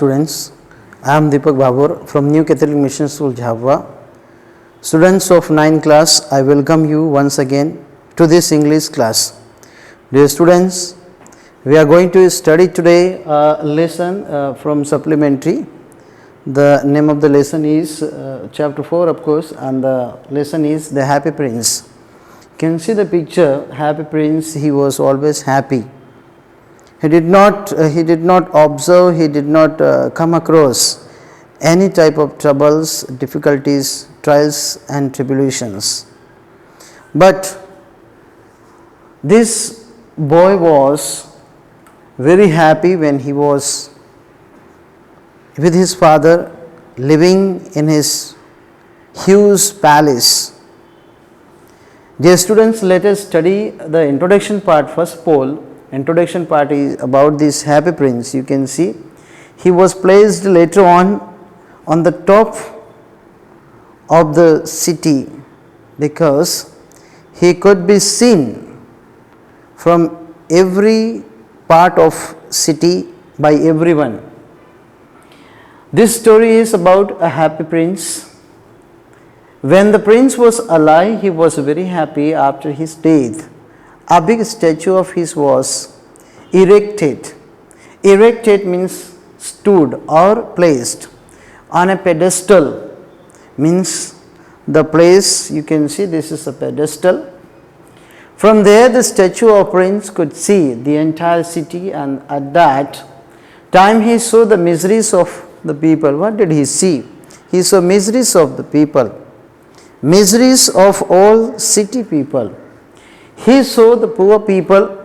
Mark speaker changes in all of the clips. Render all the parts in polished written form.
Speaker 1: Students, I am Deepak Babur from New Catholic Mission School, Jhabwa. Students of 9th class, I welcome you once again to this English class. Dear students, we are going to study today a lesson from supplementary. The name of the lesson is chapter 4, of course, and the lesson is The Happy Prince. You can see the picture. Happy Prince, he was always happy. He did not observe, he did not come across any type of troubles, difficulties, trials and tribulations. But this boy was very happy when he was with his father, living in his huge palace. Dear students, let us study the introduction part first. Paul. Introduction part is about this happy prince. You can see he was placed later on the top of the city because he could be seen from every part of city by everyone. This story is about a happy prince. When the prince was alive, he was very happy. After his death, a big statue of his was erected. Erected means stood or placed on a pedestal, means the place. You can see this is a pedestal. From there the statue of prince could see the entire city, and at that time he saw the miseries of the people. What did he see? He saw miseries of the people, miseries of all city people. He saw the poor people,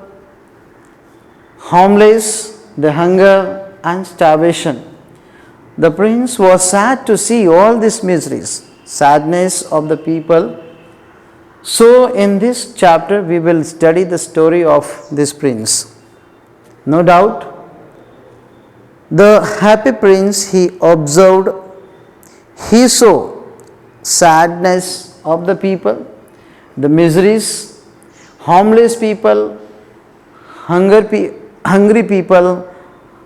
Speaker 1: homeless, the hunger and starvation. The prince was sad to see all these miseries, sadness of the people. So in this chapter we will study the story of this prince. No doubt, the happy prince, he observed, he saw sadness of the people, the miseries, homeless people, hungry people,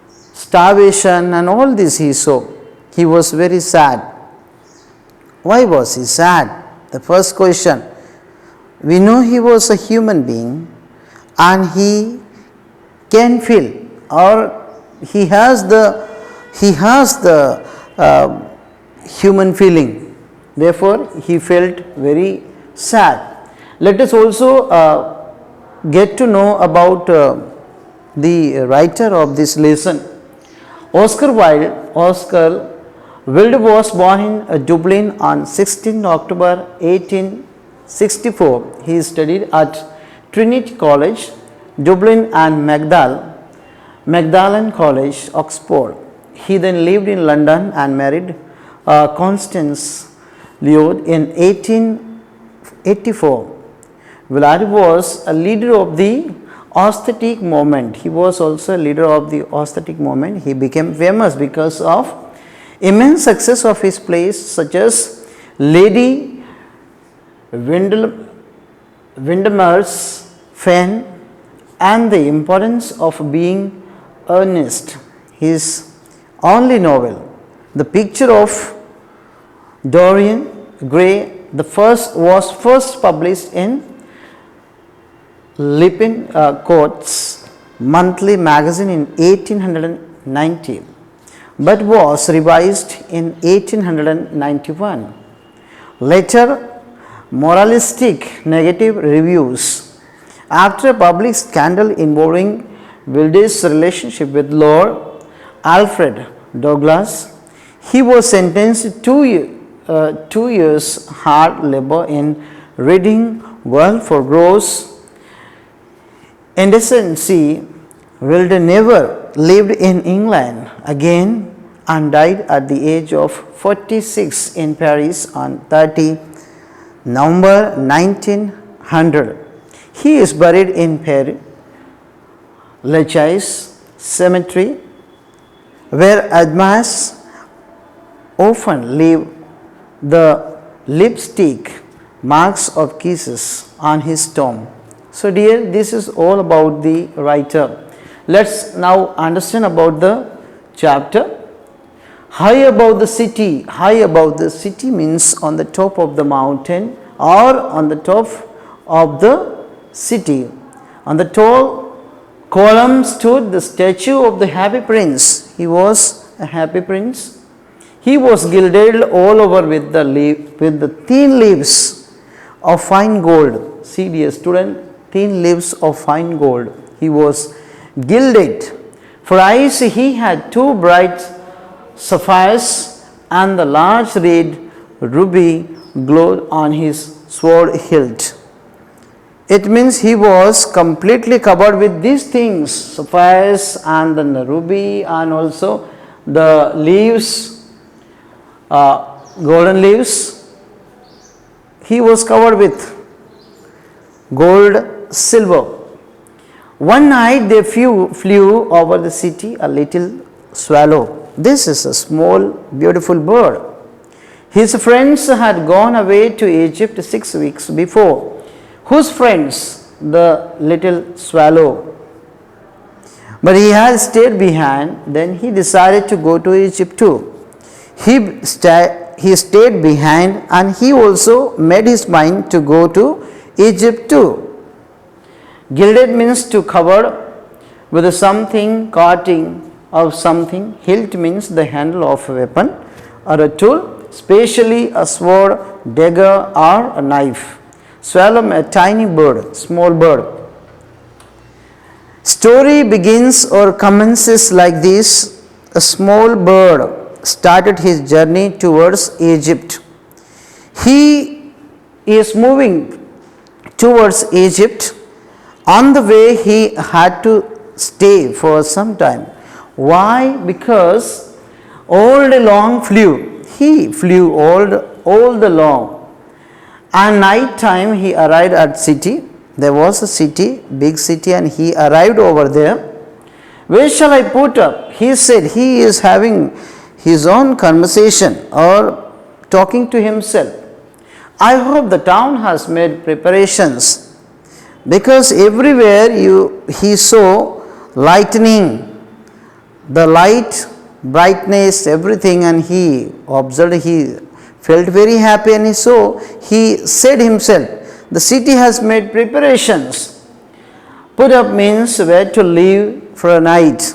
Speaker 1: starvation and all this he saw. He was very sad. Why was he sad? The first question. We know he was a human being and he can feel, or he has the human feeling. Therefore, he felt very sad. Let us also get to know about the writer of this lesson. Oscar Wilde was born in Dublin on 16 October 1864. He studied at Trinity College, Dublin, and Magdalen College, Oxford. He then lived in London and married Constance Lloyd in 1884. Wilde was a leader of the aesthetic movement. He was also a leader of the aesthetic movement. He became famous because of immense success of his plays such as Lady Windermere's Fan and The Importance of Being Earnest. His only novel, The Picture of Dorian Gray, was first published in Lippincotts Monthly Magazine in 1890, but was revised in 1891. Later, moralistic negative reviews. After a public scandal involving Wilde's relationship with Lord Alfred Douglas, he was sentenced to 2 years hard labor in Reading Gaol for gross indecency. Wilde never lived in England again and died at the age of 46 in Paris on 30 November 1900. He is buried in Père Lachaise Cemetery, where admirers often leave the lipstick marks of kisses on his tomb. So dear, this is all about the writer. Let's now understand about the chapter. high above the city. High above the city means on the top of the mountain or on the top of the city. On the tall column stood the statue of the happy prince. He was a happy prince. He was gilded all over with the thin leaves of fine gold. See, dear student, thin leaves of fine gold. He was gilded. For eyes he had two bright sapphires, and the large red ruby glowed on his sword hilt. It means he was completely covered with these things, sapphires and then the ruby and also the leaves, golden leaves. He was covered with gold, silver. One night they flew over the city a little swallow. This is a small, beautiful bird. His friends had gone away to Egypt 6 weeks before. Whose friends? The little swallow. But he had stayed behind. Then he decided to go to Egypt too. He stayed behind, and he also made his mind to go to Egypt too. Gilded means to cover with something, coating of something. Hilt means the handle of a weapon or a tool, especially a sword, dagger or a knife. Swallow, a tiny bird, small bird. Story begins or commences like this. A small bird started his journey towards Egypt. He is moving towards Egypt. On the way he had to stay for some time. Why? Because all day long flew. He flew all the long. And night time he arrived at city. There was a city, big city, and he arrived over there. Where shall I put up? He said he is having his own conversation or talking to himself. I hope the town has made preparations, because everywhere he saw lightning, the light, brightness, everything, and he observed, he felt very happy, and he said himself, the city has made preparations. Put up means where to live for a night.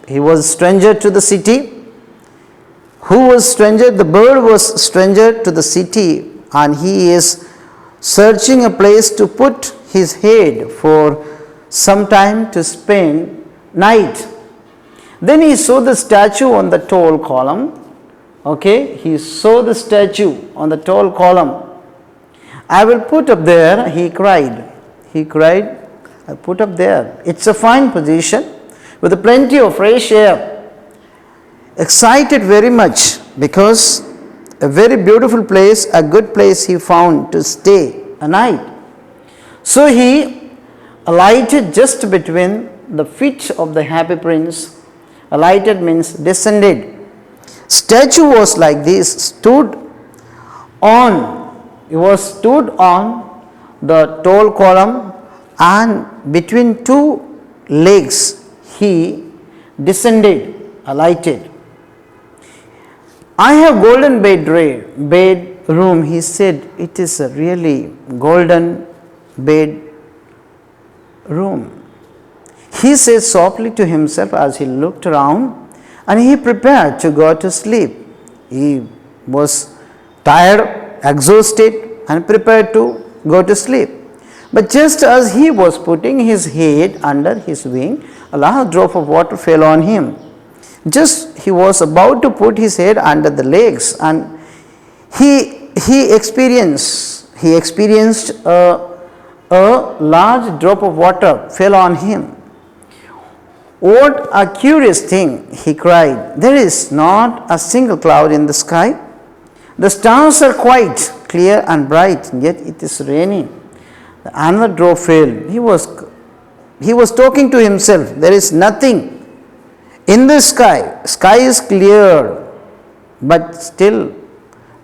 Speaker 1: He was stranger to the city. Who was stranger? The bird was stranger to the city, and he is searching a place to put his head for some time to spend night. Then he saw the statue on the tall column. Okay, he saw the statue on the tall column. I will put up there, he cried. He cried, I put up there. It's a fine position with plenty of fresh air. Excited very much because a very beautiful place, a good place he found to stay a night. So he alighted just between the feet of the happy prince. Alighted means descended. Statue was like this, stood on the tall column, and between two legs he descended, alighted. I have golden bedroom, he said. It is a really golden bedroom. He said softly to himself as he looked around, and he prepared to go to sleep. He was tired, exhausted, and prepared to go to sleep. But just as he was putting his head under his wing, a large drop of water fell on him. Just he was about to put his head under the legs, and he experienced a large drop of water fell on him. What a curious thing, he cried. There is not a single cloud in the sky. The stars are quite clear and bright, yet it is raining. Another drop fell. He was talking to himself. There is nothing in the sky. Sky is clear, but still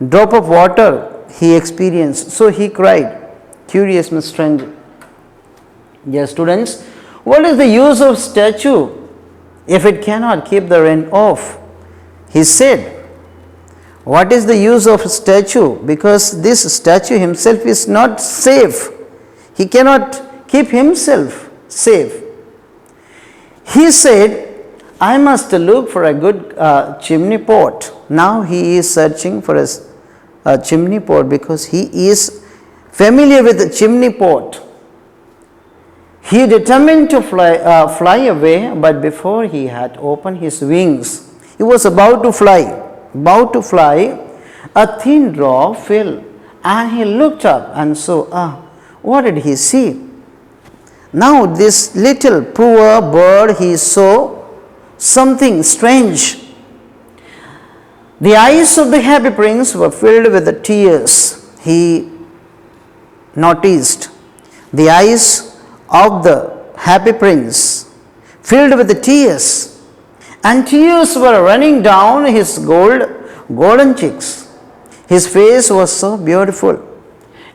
Speaker 1: drop of water he experienced. So he cried, curious and strange. Dear students, what is the use of statue if it cannot keep the rain off? He said, what is the use of a statue? Because this statue himself is not safe. He cannot keep himself safe. He said, I must look for a good chimney pot. Now he is searching for a chimney pot because he is familiar with the chimney pot. He determined to fly away, but before he had opened his wings, he was about to fly. A thin drop fell, and he looked up and saw, what did he see? Now this little poor bird, he saw something strange. The eyes of the happy prince were filled with the tears. He noticed the eyes of the happy prince filled with the tears, and tears were running down his golden cheeks. His face was so beautiful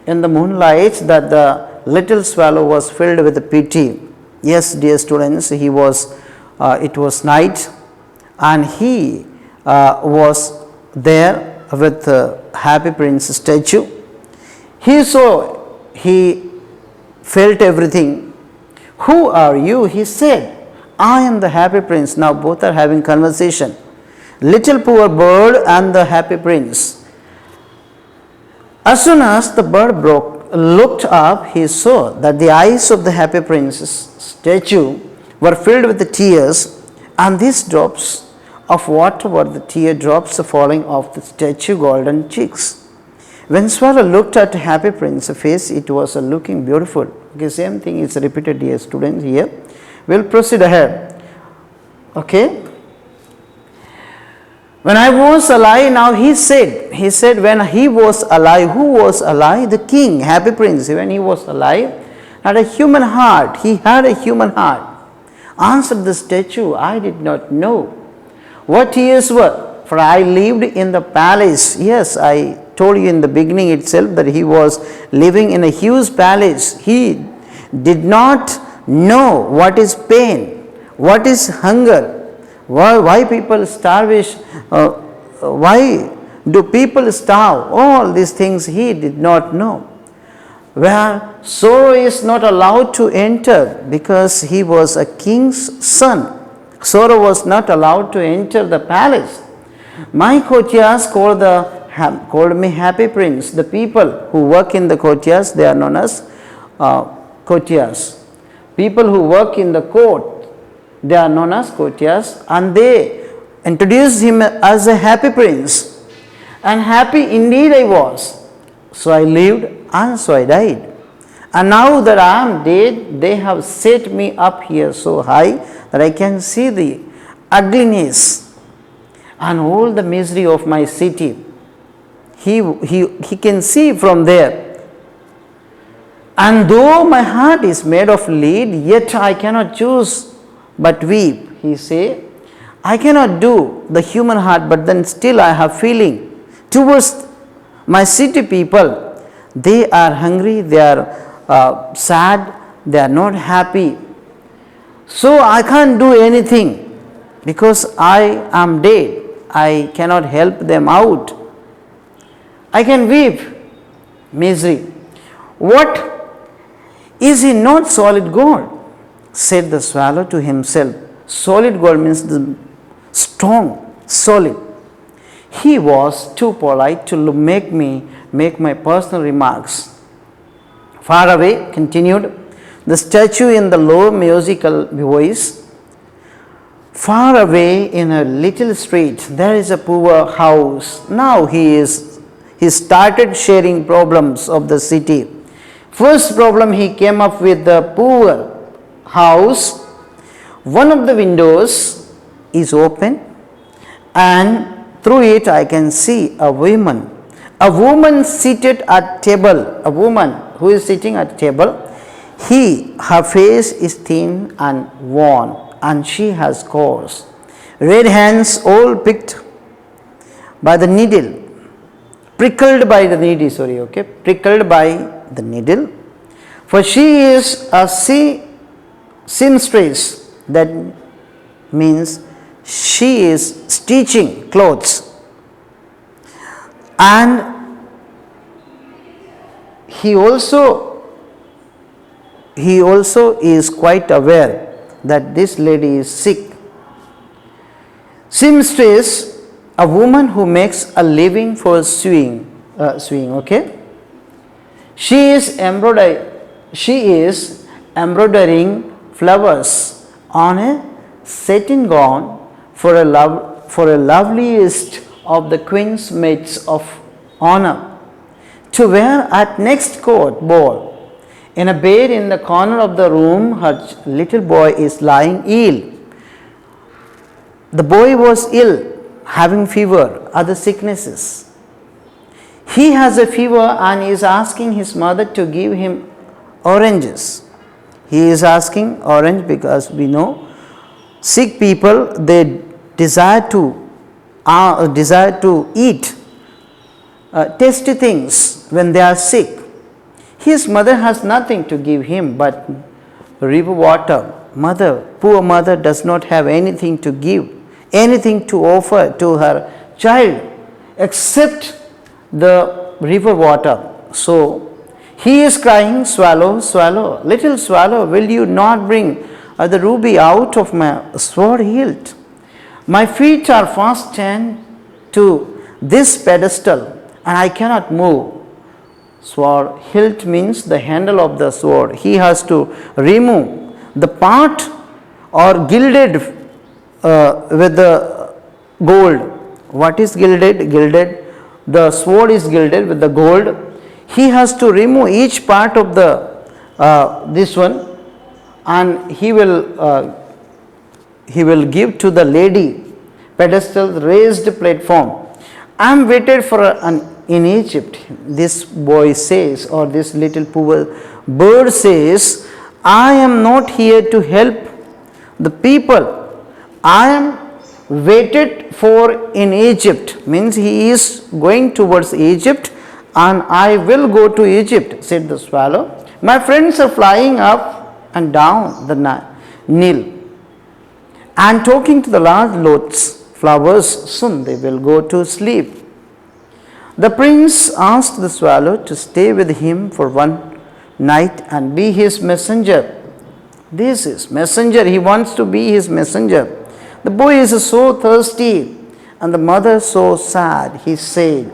Speaker 1: in the moonlight that the little swallow was filled with pity. Yes, dear students, it was night, and he was there with the happy prince statue. He felt everything. Who are you? He said, I am the happy prince. Now both are having conversation. Little poor bird and the happy prince. As soon as the bird looked up, he saw that the eyes of the happy prince's statue were filled with the tears, and these drops of water were the tear drops falling off the statue's golden cheeks. When Swallow looked at happy prince's face, it was looking beautiful. Okay, same thing is repeated here, students. Here we'll proceed ahead. Okay. When I was alive, now he said when he was alive, who was alive? The king, happy prince. When he was alive, had a human heart. He had a human heart. Answered the statue, I did not know what tears were, for I lived in the palace. Yes, I told you in the beginning itself that he was living in a huge palace. He did not know what is pain, what is hunger, why people starve, why do people starve. All these things he did not know. Where sorrow is not allowed to enter, because he was a king's son. Sorrow was not allowed to enter the palace. My courtiers called me happy prince. The people who work in the courtiers, they are known as courtiers. People who work in the court, they are known as courtiers, and they introduced him as a happy prince. And happy indeed I was. So I lived and so I died. And now that I am dead, they have set me up here so high that I can see the ugliness and all the misery of my city. He can see from there. And though my heart is made of lead, yet I cannot choose but weep. He say, I cannot do the human heart, but then still I have feeling towards my city people. They are hungry, they are sad, they are not happy. So I can't do anything because I am dead. I cannot help them out. I can weep misery. What, is he not solid gold? Said the swallow to himself. Solid gold means the strong, solid. He was too polite to make my personal remarks. Far away, continued the statue in the low musical voice. Far away in a little street, there is a poor house. Now he started sharing problems of the city. First problem, he came up with the poor house. One of the windows is open, and through it I can see a woman seated at table. A woman who is sitting at table. Her face is thin and worn, and she has coarse red hands, all picked by the needle, prickled by the needle. For she is a seamstress. That means she is stitching clothes, and he also is quite aware that this lady is sick. Seamstress, a woman who makes a living for sewing, okay. She is embroidering flowers on a satin gown for a loveliest of the queen's maids of honor to wear at next court ball. In a bed in the corner of the room, her little boy is lying ill. The boy was ill, having fever, other sicknesses. He has a fever and is asking his mother to give him oranges. He is asking orange because we know sick people, they desire to eat tasty things when they are sick. His mother has nothing to give him but river water. Poor mother does not have anything to give, anything to offer to her child except the river water. So he is crying, swallow, swallow, little swallow, will you not bring the ruby out of my sword hilt? My feet are fastened to this pedestal and I cannot move. Sword hilt means the handle of the sword. He has to remove the part or gilded with the gold. What is gilded? The sword is gilded with the gold. He has to remove each part of the this one, and he will give to the lady pedestal raised platform. I am waited for in Egypt. This boy says, or this little poor bird says, I am not here to help the people. I am waited for in Egypt. Means he is going towards Egypt, and I will go to Egypt, said the swallow. My friends are flying up and down the Nile and talking to the large lotus flowers. Soon they will go to sleep. The prince asked the swallow to stay with him for one night and be his messenger. This is messenger. He wants to be his messenger. The boy is so thirsty and the mother so sad. He said,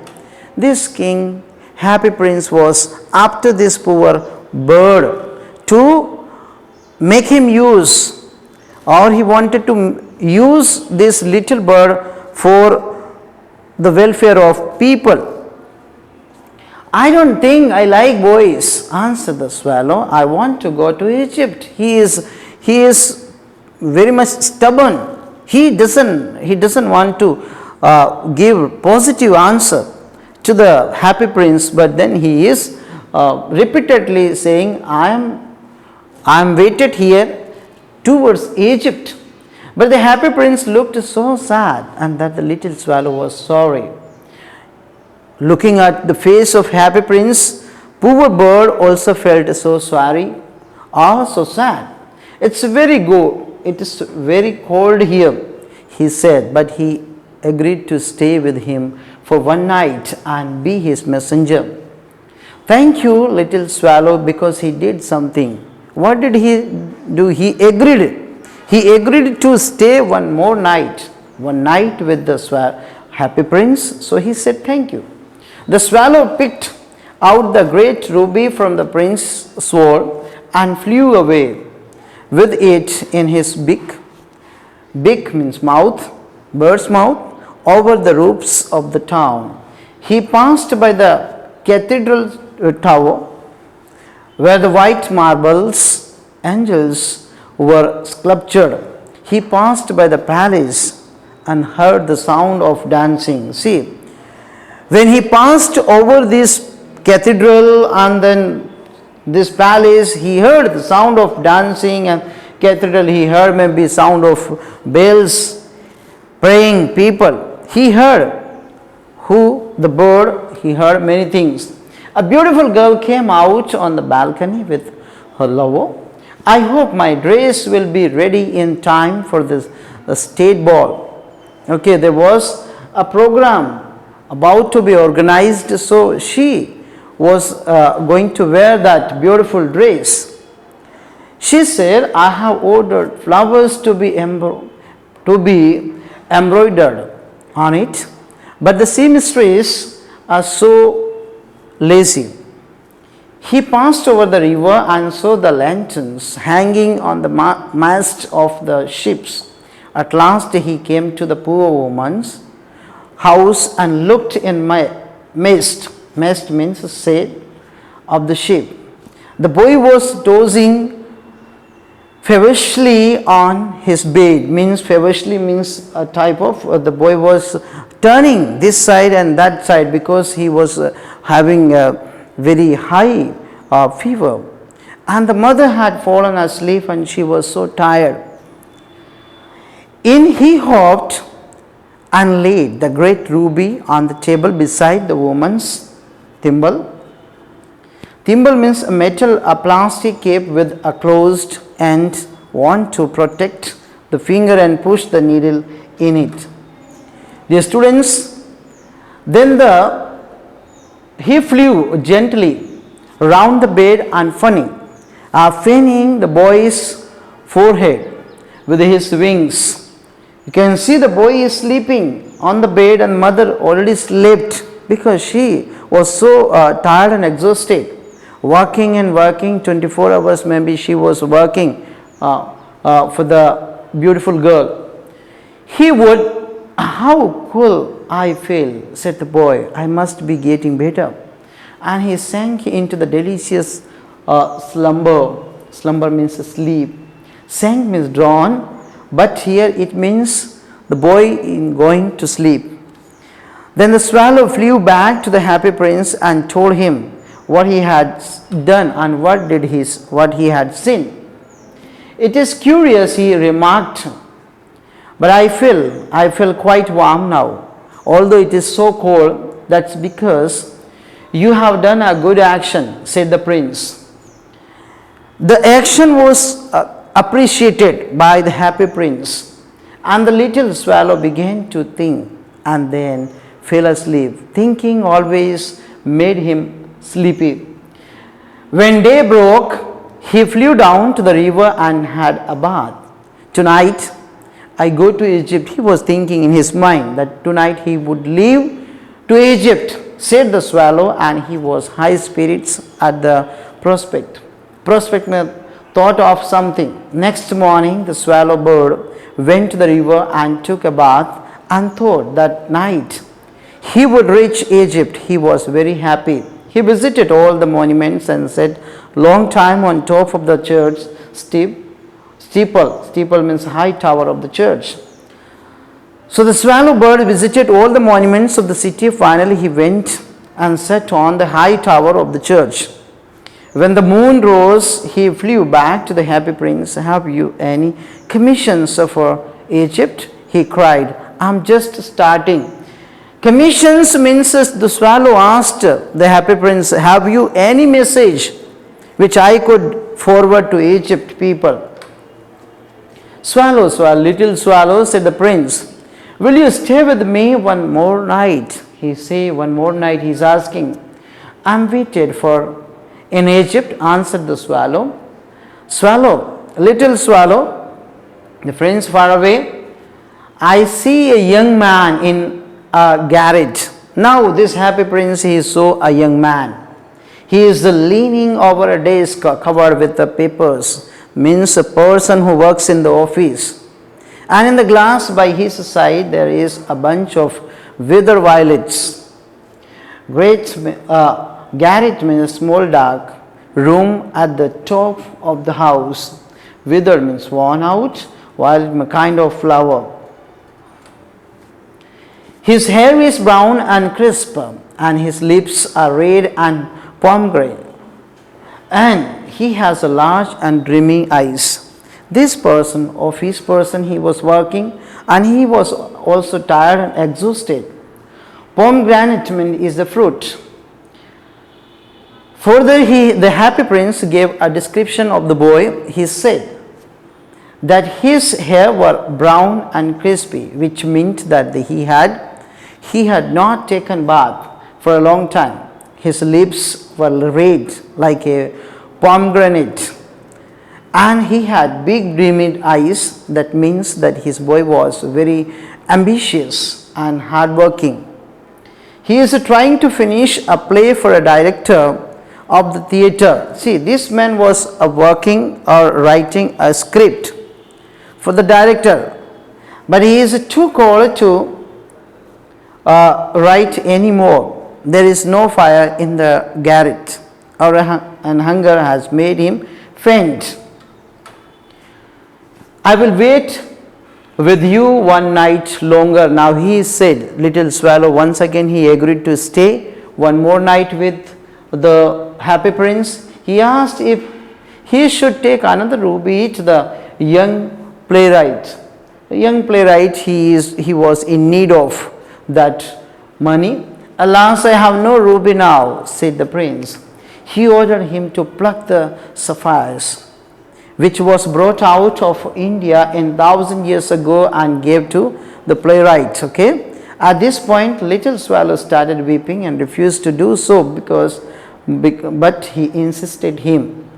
Speaker 1: this king, happy prince, was after this poor bird to make him use, or he wanted to use this little bird for the welfare of people. I don't think I like boys, answered the swallow. I want to go to Egypt. He is very much stubborn. He doesn't want to give positive answer to the happy prince, but then he is repeatedly saying, I am waited here towards Egypt. But the happy prince looked so sad, and that the little swallow was sorry. Looking at the face of happy prince, poor bird also felt so sorry or so sad. It's very good. It is very cold here, he said, but he agreed to stay with him for one night and be his messenger. Thank you, little swallow, because he did something. What did he do? He agreed. He agreed to stay one night with the happy prince. So he said, thank you. The swallow picked out the great ruby from the prince's sword and flew away with it in his beak means mouth, bird's mouth, over the roofs of the town. He passed by the cathedral tower where the white marbles angels were sculptured. He passed by the palace and heard the sound of dancing. See, when he passed over this cathedral and then this palace, he heard the sound of dancing, and cathedral he heard maybe sound of bells, praying people. He heard the bird, he heard many things. A beautiful girl came out on the balcony with her lover. I hope my dress will be ready in time for the state ball. Okay, there was a program about to be organized, so she was going to wear that beautiful dress. She said, I have ordered flowers to be embroidered on it, but the seamstress are so lazy. He passed over the river and saw the lanterns hanging on the mast of the ships. At last he came to the poor woman's house and looked in my mast. Mast means sail of the ship. The boy was dozing feverishly on his bed. Means feverishly means a type of the boy was turning this side and that side because he was having a very high fever, and the mother had fallen asleep and she was so tired. In he hopped and laid the great ruby on the table beside the woman's thimble. Thimble means a metal, a plastic cape with a closed end want to protect the finger and push the needle in it. The students, then he flew gently round the bed and fanning the boy's forehead with his wings. You can see the boy is sleeping on the bed and mother already slept because she was so tired and exhausted. Working and working 24 hours, maybe she was working for the beautiful girl. He would, how cool I feel, said the boy, I must be getting better. And he sank into the delicious slumber. Slumber means sleep. Sank means drawn, but here it means the boy in going to sleep. Then the swallow flew back to the happy prince and told him what he had done and what he had seen. It is curious, he remarked, but I feel quite warm now. Although it is so cold, that's because you have done a good action, said the prince. The action was appreciated by the happy prince, and the little swallow began to think and then fell asleep. Thinking always made him sleepy. When day broke, he flew down to the river and had a bath. Tonight, I go to Egypt. He was thinking in his mind that tonight he would leave to Egypt, said the swallow, and he was high spirits at the prospect. Prospect meant thought of something. Next morning, the swallow bird went to the river and took a bath and thought that night he would reach Egypt. He was very happy. He visited all the monuments and sat long time on top of the church steeple. Steeple means high tower of the church. So the swallow bird visited all the monuments of the city. Finally, he went and sat on the high tower of the church. When the moon rose, he flew back to the happy prince. Have you any commissions for Egypt? He cried. I'm just starting. Commissions means the swallow asked the happy prince, have you any message which I could forward to Egypt people? Swallow, little swallow, said the prince, will you stay with me one more night? He say one more night, he is asking. I'm waited for in Egypt, answered the swallow. Swallow, little swallow, the friends far away, I see a young man in a garret. Now this happy prince, he saw a young man. He is leaning over a desk covered with the papers, means a person who works in the office. And in the glass by his side there is a bunch of wither violets. Garret means small dark room at the top of the house. Wither means worn out, violet a kind of flower. His hair is brown and crisp, and his lips are red and pomegranate, and he has a large and dreamy eyes. This person, office person, he was working, and he was also tired and exhausted. Pomegranate is the fruit. Further, the happy prince gave a description of the boy. He said, that his hair were brown and crispy, which meant that he had not taken bath for a long time. His lips were red like a pomegranate, and he had big dreamy eyes. That means that his boy was very ambitious and hardworking. He is trying to finish a play for a director of the theater. See, this man was working or writing a script for the director, but he is too cold to write anymore. There is no fire in the garret, and hunger has made him faint. I will wait with you one night longer. Now he said, little swallow. Once again he agreed to stay one more night with the happy prince. He asked if he should take another ruby to the young playwright. The young playwright, he was in need of that money. Alas, I have no ruby now, said the prince. He ordered him to pluck the sapphires, which was brought out of India 1,000 years ago, and gave to the playwright. Okay. At this point, little swallow started weeping and refused to do so but he insisted him.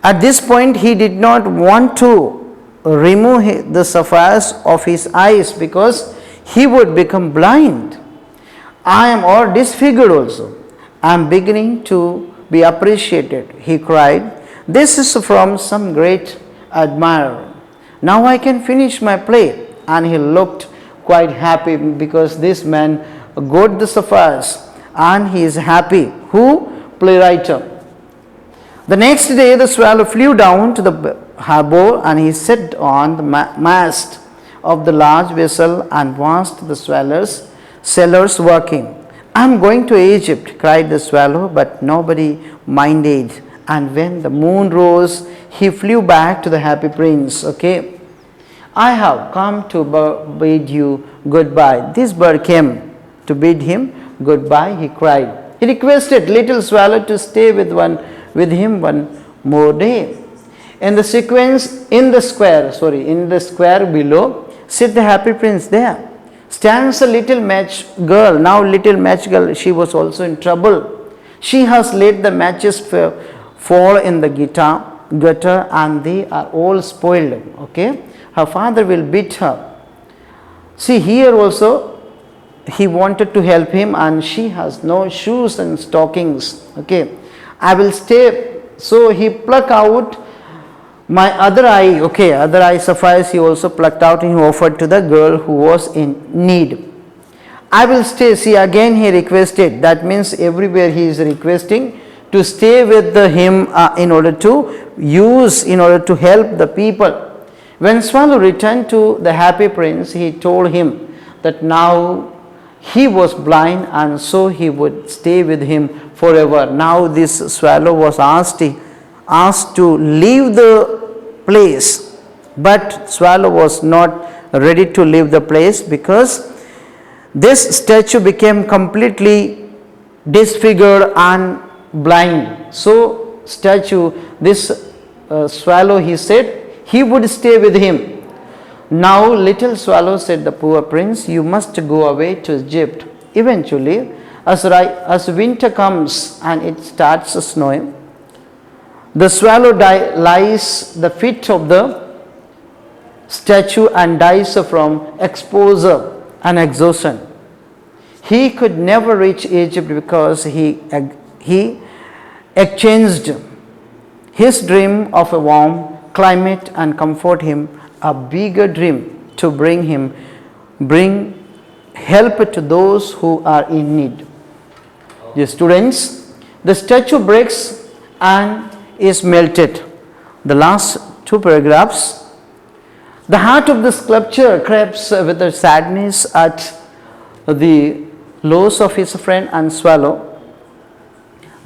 Speaker 1: At this point, he did not want to remove the sapphires of his eyes because he would become blind. I am all disfigured also. I am beginning to be appreciated, he cried. This is from some great admirer. Now I can finish my play. And he looked quite happy because this man got the sapphires and he is happy. Who? Playwright. The next day the swallow flew down to the harbour, and he sat on the mast of the large vessel and watched the sailors working. I am going to Egypt, cried the swallow, but nobody minded. And when the moon rose, he flew back to the happy prince. Okay. I have come to bid you goodbye. This bird came to bid him goodbye, he cried. He requested little swallow to stay with him one more day. In the square below, sit the happy prince. There stands a little match girl. Now little match girl, she was also in trouble. She has let the matches fall in the gutter, and they are all spoiled. Okay, her father will beat her. See, here also he wanted to help him, and she has no shoes and stockings. Okay, I will stay. So he plucked out my other eye. Okay, other eye sapphires he also plucked out, and he offered to the girl who was in need. I will stay. See, again he requested. That means everywhere he is requesting to stay with him in order to help the people. When swallow returned to the happy prince, he told him that now he was blind, and so he would stay with him forever. Now this swallow was asked to leave the place, but swallow was not ready to leave the place because this statue became completely disfigured and blind. So this swallow, he said he would stay with him. Now little swallow, said the poor prince, you must go away to Egypt. Eventually, as winter comes and it starts snowing, the swallow lies the feet of the statue and dies from exposure and exhaustion. He could never reach Egypt because he exchanged his dream of a warm climate and comfort him a bigger dream to bring help to those who are in need. Dear students, the statue breaks and is melted. The last two paragraphs. The heart of the sculptor craves with a sadness at the loss of his friend and swallow.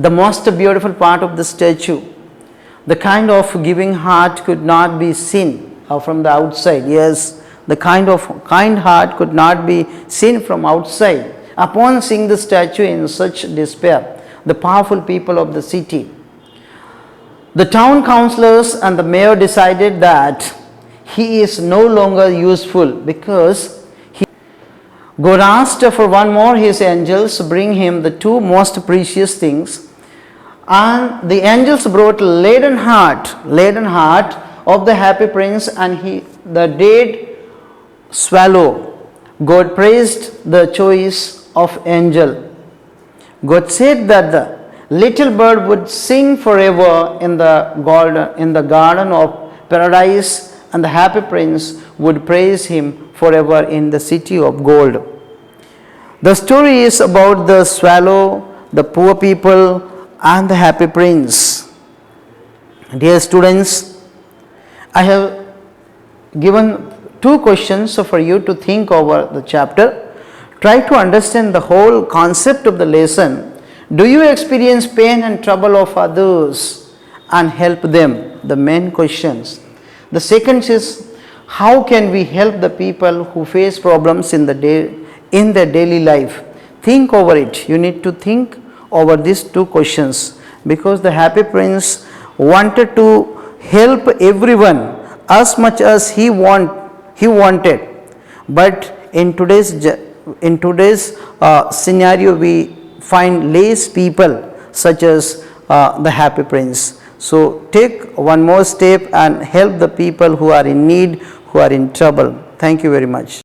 Speaker 1: The most beautiful part of the statue, the kind of giving heart could not be seen from the outside. Yes, the kind heart could not be seen from outside. Upon seeing the statue in such despair, the powerful people of the city, the town councillors and the mayor decided that he is no longer useful, because God asked for one more his angels to bring him the two most precious things, and the angels brought laden heart of the happy prince and the dead swallow. God praised the choice of angel. God said that the little bird would sing forever in the garden of paradise, and the happy prince would praise him forever in the city of gold. The story is about the swallow, the poor people, and the happy prince. Dear students, I have given two questions for you to think over the chapter. Try to understand the whole concept of the lesson. Do you experience pain and trouble of others and help them? The main questions. The second is, how can we help the people who face problems in their daily life? Think over it. You need to think over these two questions, because the happy prince wanted to help everyone as much as he wanted. But in today's scenario, we find less people such as the happy prince. So take one more step and help the people who are in need, who are in trouble. Thank you very much.